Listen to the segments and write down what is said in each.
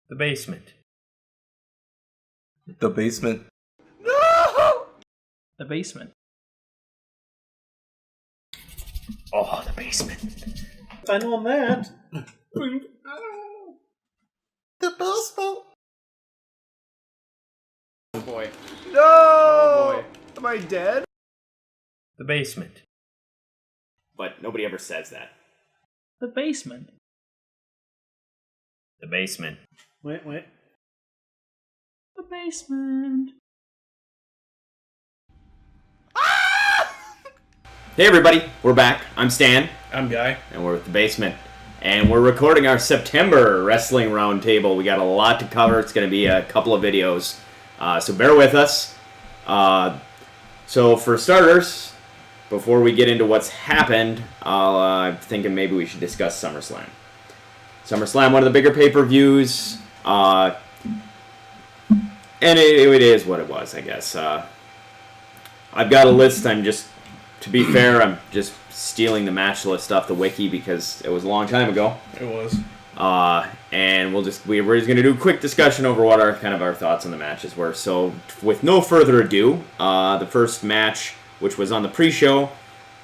The basement. The basement. No! The basement. Oh, the basement. I know that. The basement. Oh boy. No! Oh boy. Am I dead? The basement. But nobody ever says that. The basement. The basement. Wait. The basement. Hey everybody, we're back. I'm Stan, I'm Guy. and we're at the basement. And we're recording our September Wrestling Roundtable. We got a lot to cover. It's going to be a couple of videos. So bear with us. So for starters, before we get into what's happened, I'm thinking maybe we should discuss Summerslam. SummerSlam, one of the bigger pay-per-views. And it is what it was, I guess. I've got a list. To be fair, I'm just stealing the match list off the wiki because it was a long time ago. It was. And we're just going to do a quick discussion over what our thoughts on the matches were. So, with no further ado, the first match, which was on the pre-show,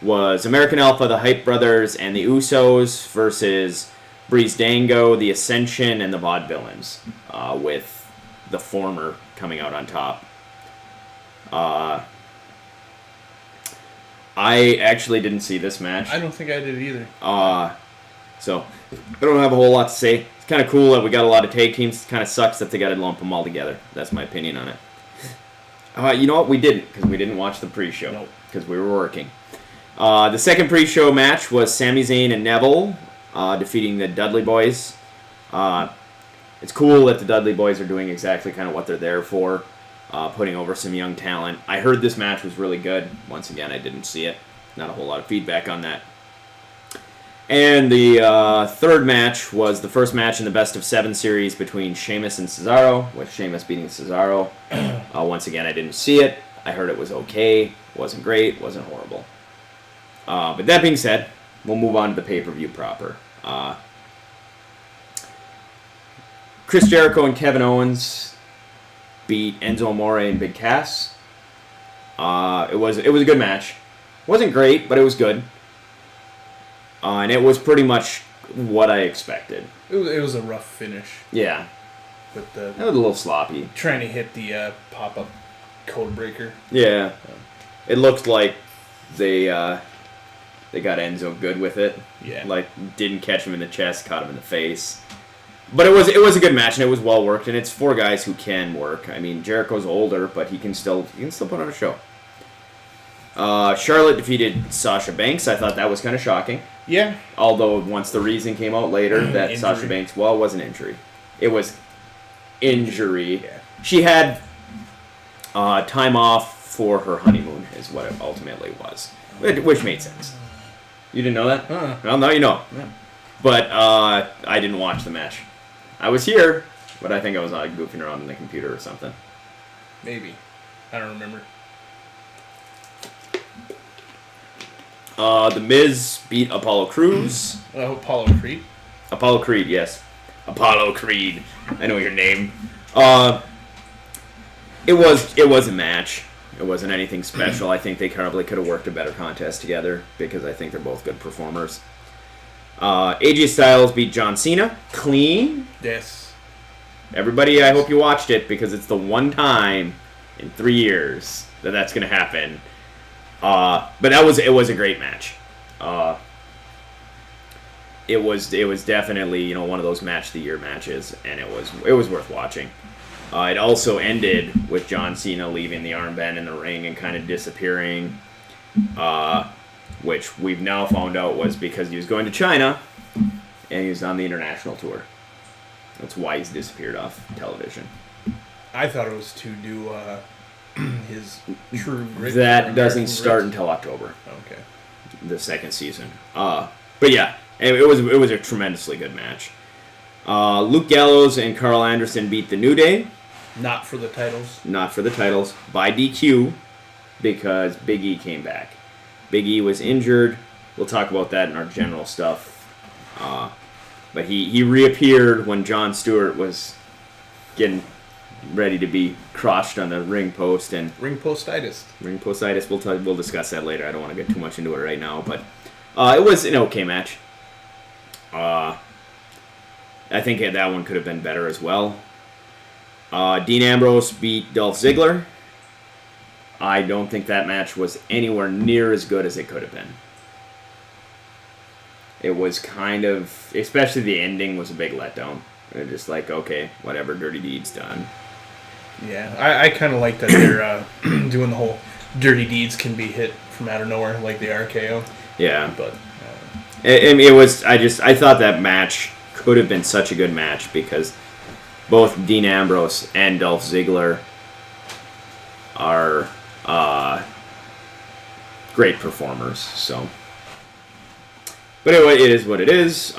was American Alpha, the Hype Brothers, and the Usos versus Breeze Dango, the Ascension, and the Vaudevillains, with the former coming out on top. I actually didn't see this match. I don't think I did either. So I don't have a whole lot to say. It's kind of cool that we got a lot of tag teams. It kind of sucks that they got to lump them all together. That's my opinion on it. You know what? We didn't, because we didn't watch the pre-show. Nope. Because we were working. The second pre-show match was Sami Zayn and Neville defeating the Dudley Boys. It's cool that the Dudley Boys are doing exactly kind of what they're there for. Putting over some young talent. I heard this match was really good. Once again, I didn't see it. Not a whole lot of feedback on that. And the third match was the first match in the Best of 7 series between Sheamus and Cesaro, with Sheamus beating Cesaro. Once again, I didn't see it. I heard it was okay. Wasn't great. Wasn't horrible. But that being said, we'll move on to the pay-per-view proper. Chris Jericho and Kevin Owens beat Enzo Amore and Big Cass. It was a good match. Wasn't great, but it was good. And it was pretty much what I expected. It was a rough finish. Yeah. With It was a little sloppy. trying to hit the pop-up code breaker. Yeah. It looked like they got Enzo good with it. Yeah. Like, didn't catch him in the chest, caught him in the face. But it was a good match, and it was well worked, and it's 4 guys who can work. I mean, Jericho's older, but he can still put on a show. Charlotte defeated Sasha Banks. I thought that was kind of shocking. Yeah. Although once the reason came out later that Sasha Banks, well, it wasn't injury. It was injury. Yeah. She had time off for her honeymoon is what it ultimately was, which made sense. You didn't know that? Well, now you know. Yeah. But I didn't watch the match. I was here, but I think I was goofing around on the computer or something. Maybe. I don't remember. The Miz beat Apollo Crews. Apollo Creed. Apollo Creed, yes. Apollo Creed. I know your name. It was a match. It wasn't anything special. I think they probably could have worked a better contest together because I think they're both good performers. AJ Styles beat John Cena. Clean. Yes. Everybody, I hope you watched it because it's the one time in 3 years that's going to happen. But it was a great match. It was definitely one of those match of the year matches, and it was worth watching. It also ended with John Cena leaving the armband in the ring and kind of disappearing, which we've now found out was because he was going to China and he was on the international tour. That's why he's disappeared off television. I thought it was to do his True Grit. That doesn't start until October. Okay. The second season. But yeah, it was a tremendously good match. Luke Gallows and Carl Anderson beat the New Day. Not for the titles. Not for the titles. By DQ because Big E came back. Big E was injured. We'll talk about that in our general stuff. But he reappeared when Jon Stewart was getting ready to be crotched on the ring post and Ring postitis. ring postitis. We'll discuss that later. I don't want to get too much into it right now, but it was an okay match. I think that one could have been better as well. Dean Ambrose beat Dolph Ziggler. I don't think that match was anywhere near as good as it could have been. It was kind of, especially the ending was a big letdown. They're just like, okay, whatever, Dirty Deeds done. Yeah, I kind of like that they're doing the whole Dirty Deeds can be hit from out of nowhere, like the RKO. Yeah. But it was, I thought that match could have been such a good match because both Dean Ambrose and Dolph Ziggler are great performers, so. But anyway, it is what it is.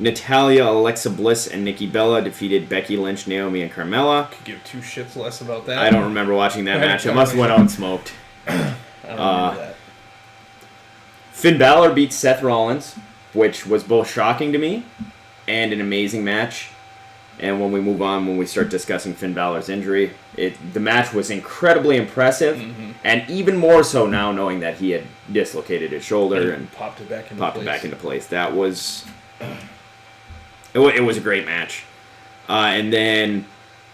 Natalya, Alexa Bliss, and Nikki Bella defeated Becky Lynch, Naomi, and Carmella. could give two shits less about that. I don't remember watching that match. I must have went out and smoked. I don't remember that. Finn Balor beat Seth Rollins, which was both shocking to me and an amazing match. And when we move on, when we start discussing Finn Balor's injury, the match was incredibly impressive, and even more so now knowing that he had dislocated his shoulder and popped it back into place. That was it was a great match. And then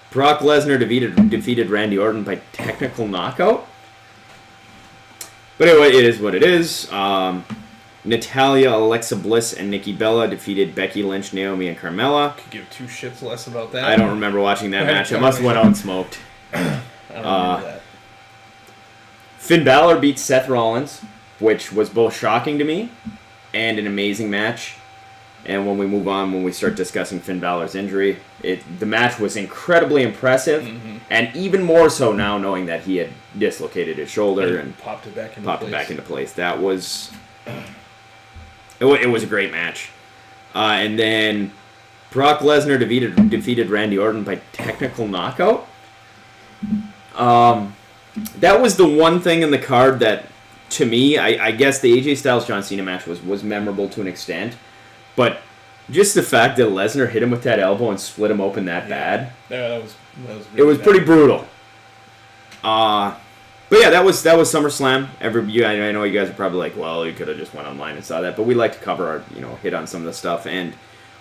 Brock Lesnar defeated Randy Orton by technical knockout. But anyway, it is what it is. Natalya, Alexa Bliss, and Nikki Bella defeated Becky Lynch, Naomi, and Carmella. Could give two shits less about that. I don't remember watching that match. I must have went out and smoked. I don't remember that. Finn Balor beat Seth Rollins, which was both shocking to me and an amazing match. And when we move on, when we start discussing Finn Balor's injury, the match was incredibly impressive, and even more so now knowing that he had dislocated his shoulder and popped it back into place. That was it was a great match. And then Brock Lesnar defeated Randy Orton by technical knockout. That was the one thing in the card that, to me, I guess the AJ Styles John Cena match was memorable to an extent, but just the fact that Lesnar hit him with that elbow and split him open that bad, that was it was pretty brutal. But yeah, that was SummerSlam. I know you guys are probably like, well, you could have just went online and saw that, but we like to cover our, hit on some of the stuff. And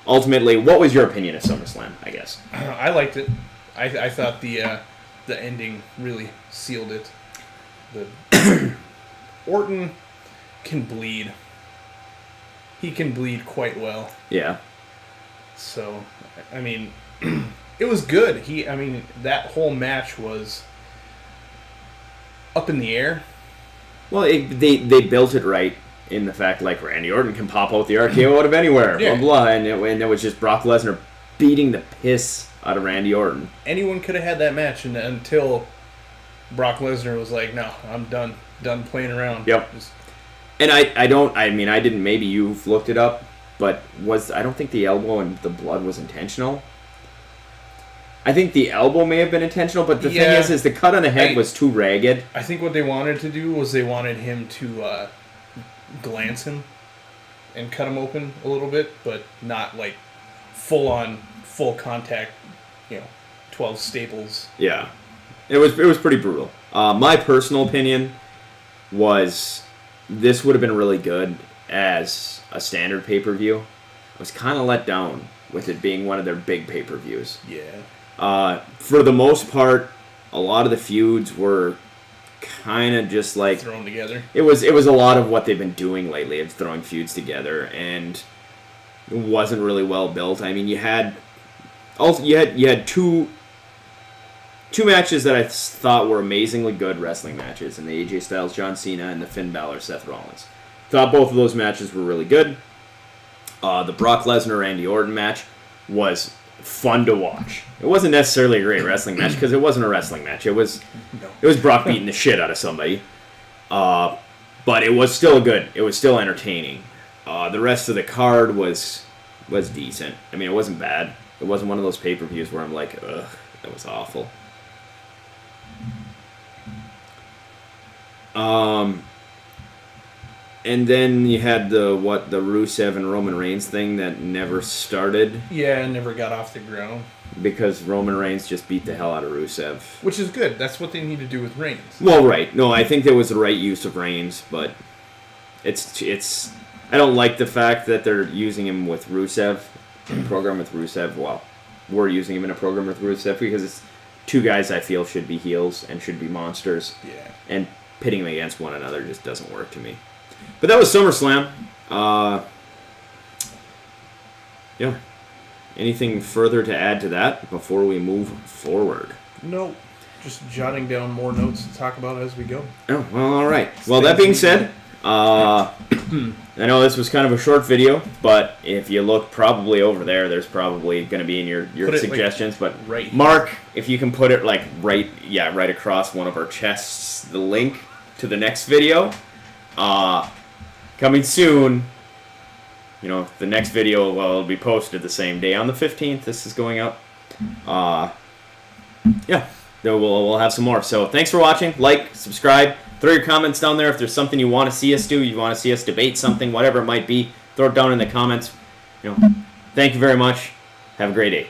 ultimately, what was your opinion of SummerSlam? I guess I liked it. I thought the ending really sealed it. The Orton can bleed. He can bleed quite well. Yeah. So, I mean, it was good. That whole match was up in the air. Well, they built it right in the fact, like, Randy Orton can pop out the RKO out of anywhere, Yeah. blah, blah, and it was just Brock Lesnar beating the piss out of Randy Orton. Anyone could have had that match until Brock Lesnar was like, no, I'm done playing around. Yep. And I didn't, maybe you've looked it up, but I don't think the elbow and the blood was intentional. I think the elbow may have been intentional, but the thing is the cut on the head was too ragged. I think what they wanted to do was they wanted him to glance him and cut him open a little bit, but not like full contact, 12 staples. Yeah. It was pretty brutal. My personal opinion was this would have been really good as a standard pay-per-view. I was kind of let down with it being one of their big pay-per-views. Yeah. For the most part, a lot of the feuds were kind of just like thrown together. It was a lot of what they've been doing lately of throwing feuds together, and it wasn't really well built. I mean, you had two matches that I thought were amazingly good wrestling matches, in the AJ Styles John Cena and the Finn Balor Seth Rollins. Thought both of those matches were really good. The Brock Lesnar Randy Orton match was fun to watch. It wasn't necessarily a great wrestling match because it wasn't a wrestling match. It was Brock beating the shit out of somebody. But it was still good. It was still entertaining. The rest of the card was decent. I mean, it wasn't bad. It wasn't one of those pay-per-views where I'm like, ugh, that was awful. And then you had the Rusev and Roman Reigns thing that never started Yeah, never got off the ground. because Roman Reigns just beat the hell out of Rusev. Which is good. That's what they need to do with Reigns. Well, right. No, I think that was the right use of Reigns, but it's. I don't like the fact that they're using him with Rusev in a program with Rusev. Well, we're using him in a program with Rusev because it's two guys I feel should be heels and should be monsters. Yeah. And pitting them against one another just doesn't work to me. But that was SummerSlam. Yeah. Anything further to add to that before we move forward? No. Just jotting down more notes to talk about as we go. Oh, well, all right. Well, that being said, I know this was kind of a short video, but if you look probably over there, there's probably going to be in your Put it, suggestions. like, but right here. Mark, if you can put it like right across one of our chests, the link to the next video, coming soon. You know, the next video will be posted the same day on the 15th. This is going up. Yeah, then we'll have some more. So thanks for watching. Like, subscribe. Throw your comments down there if there's something you want to see us do. You want to see us debate something, whatever it might be. Throw it down in the comments. You know, thank you very much. Have a great day.